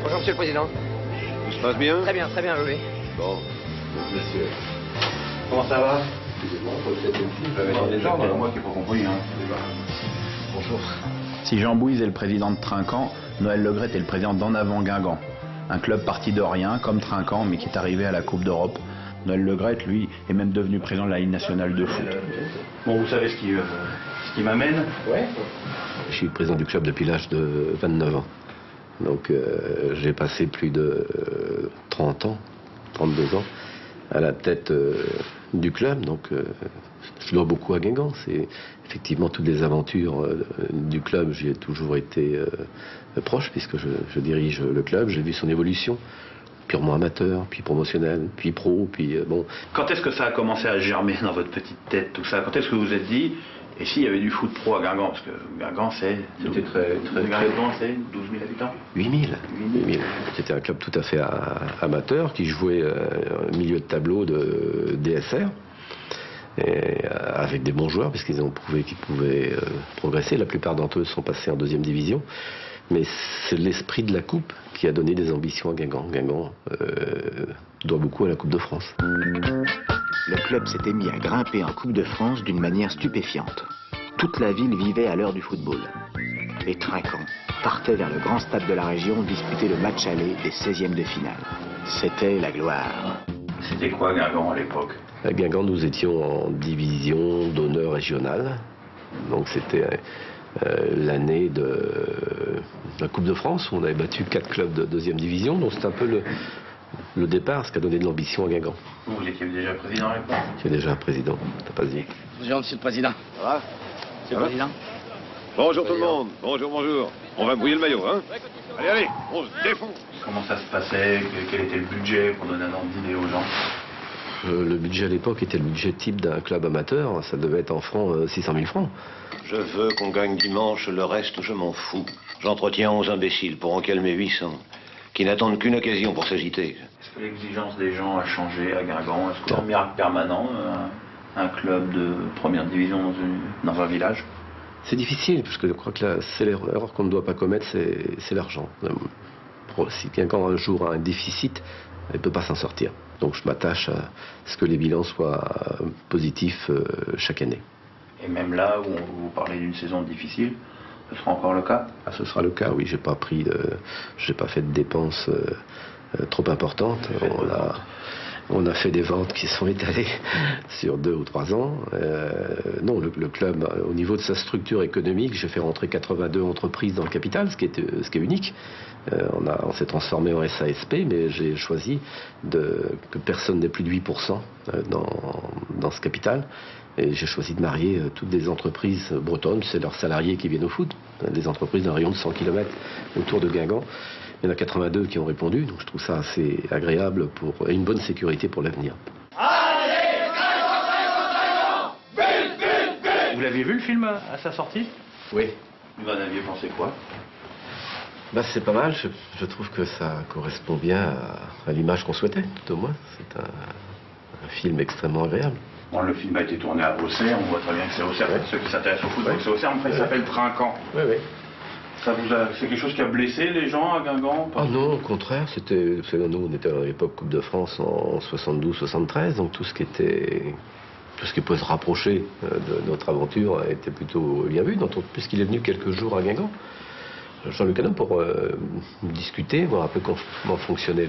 Bonjour, Monsieur le Président. Tout se passe bien? Très bien, oui. Bon, monsieur. Comment ça va? Excusez-moi, peut-être une fille, Vous avez dans des gens, moi qui n'ai pas compris. Hein. Bonjour. Si Jean Bouise est le président de Trinquant, Noël Le Graët est le président d'En Avant Guingamp. Un club parti de rien, comme Trinquant, mais qui est arrivé à la Coupe d'Europe. Noël Le Graët, lui, est même devenu président de la Ligue nationale de foot. Bon, vous savez ce qui m'amène? Ouais. Je suis président du club depuis l'âge de 29 ans. Donc j'ai passé plus de 30 ans, 32 ans, à la tête du club. Donc je dois beaucoup à Guingamp. C'est effectivement toutes les aventures du club. J'y ai toujours été proche puisque je dirige le club. J'ai vu son évolution, purement amateur, puis promotionnel, puis pro, puis bon. Quand est-ce que ça a commencé à germer dans votre petite tête, tout ça? Quand est-ce que vous vous êtes dit, et s'il y avait du foot pro à Guingamp? Parce que Guingamp, c'était très Guingamp, c'est 12 000 habitants. 8 000. C'était un club tout à fait amateur qui jouait au milieu de tableau de DSR. Et, avec des bons joueurs, puisqu'ils ont prouvé qu'ils pouvaient progresser. La plupart d'entre eux sont passés en deuxième division. Mais c'est l'esprit de la Coupe qui a donné des ambitions à Guingamp. Guingamp doit beaucoup à la Coupe de France. Le club s'était mis à grimper en Coupe de France d'une manière stupéfiante. Toute la ville vivait à l'heure du football. Les Trinquants partaient vers le grand stade de la région disputer le match aller des 16e de finale. C'était la gloire. C'était quoi Guingamp à l'époque? À Guingamp, nous étions en division d'honneur régionale. Donc c'était l'année de la Coupe de France où on avait battu 4 clubs de deuxième division. Donc c'est un peu le départ, ce qui a donné de l'ambition à Guingamp. Vous étiez déjà président à l'époque? Tu es déjà un président, t'as pas dit. Bonjour, Monsieur le Président. Ça va? Monsieur le Président. Bonjour tout le monde. Bonjour. On va mouiller le maillot, hein? Allez, on se défonce. Comment ça se passait? Quel était le budget pour donner un ordre d'idée aux gens? Le budget à l'époque était le budget type d'un club amateur. Ça devait être en francs 600 000 francs. Je veux qu'on gagne dimanche, le reste, je m'en fous. J'entretiens 11 imbéciles pour en calmer 800, qui n'attendent qu'une occasion pour s'agiter. Est-ce que l'exigence des gens a changé à Guingamp? Est-ce que c'est un miracle permanent, un club de première division dans un village? C'est difficile, parce que je crois que c'est l'erreur qu'on ne doit pas commettre, c'est l'argent. Si Guingamp un jour a un déficit, il ne peut pas s'en sortir. Donc je m'attache à ce que les bilans soient positifs chaque année. Et même là où vous parlez d'une saison difficile, ce sera encore le cas? Ce sera le cas, oui. J'ai pas fait de dépenses trop importantes. On a fait des ventes qui sont étalées sur 2 ou 3 ans. Non, le club, au niveau de sa structure économique, j'ai fait rentrer 82 entreprises dans le capital, ce qui est unique. On s'est transformé en SASP, mais j'ai choisi que personne n'ait plus de 8% dans ce capital. Et j'ai choisi de marier toutes les entreprises bretonnes, c'est leurs salariés qui viennent au foot, des entreprises d'un rayon de 100 km autour de Guingamp. Il y en a 82 qui ont répondu, donc je trouve ça assez agréable et une bonne sécurité pour l'avenir. Vous l'aviez vu le film à sa sortie? Oui. Vous en aviez pensé quoi? C'est pas mal, je trouve que ça correspond bien à l'image qu'on souhaitait, tout au moins. C'est un film extrêmement agréable. Bon, le film a été tourné à Auxerre, on voit très bien que c'est Auxerre. Ceux qui s'intéressent au football, c'est Auxerre, mais il s'appelle Trinquant. Oui. C'est quelque chose qui a blessé les gens à Guingamp? Ah non, au contraire, nous on était à l'époque Coupe de France en 72-73, donc tout ce qui pouvait se rapprocher de notre aventure était plutôt bien vu, puisqu'il est venu quelques jours à Guingamp. Jean-Luc Hanon pour discuter, voir un peu comment fonctionnait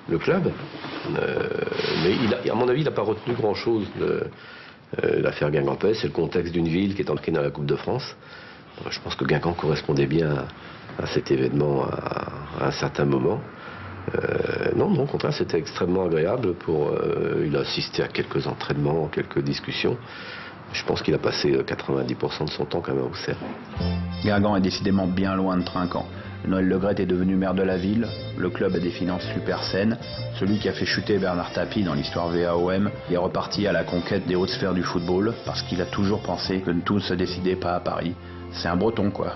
le club. Mais à mon avis, il n'a pas retenu grand-chose de l'affaire Guingampais. C'est le contexte d'une ville qui est entrée dans la Coupe de France. Je pense que Guingamp correspondait bien à cet événement à un certain moment. Non, au contraire, c'était extrêmement agréable. Il a assisté à quelques entraînements, quelques discussions. Je pense qu'il a passé 90% de son temps quand même à Auxerre. Guingamp est décidément bien loin de Trinquant. Noël Le Graët est devenu maire de la ville, le club a des finances super saines, celui qui a fait chuter Bernard Tapie dans l'histoire VAOM est reparti à la conquête des hautes sphères du football parce qu'il a toujours pensé que tout ne se décidait pas à Paris. C'est un breton quoi.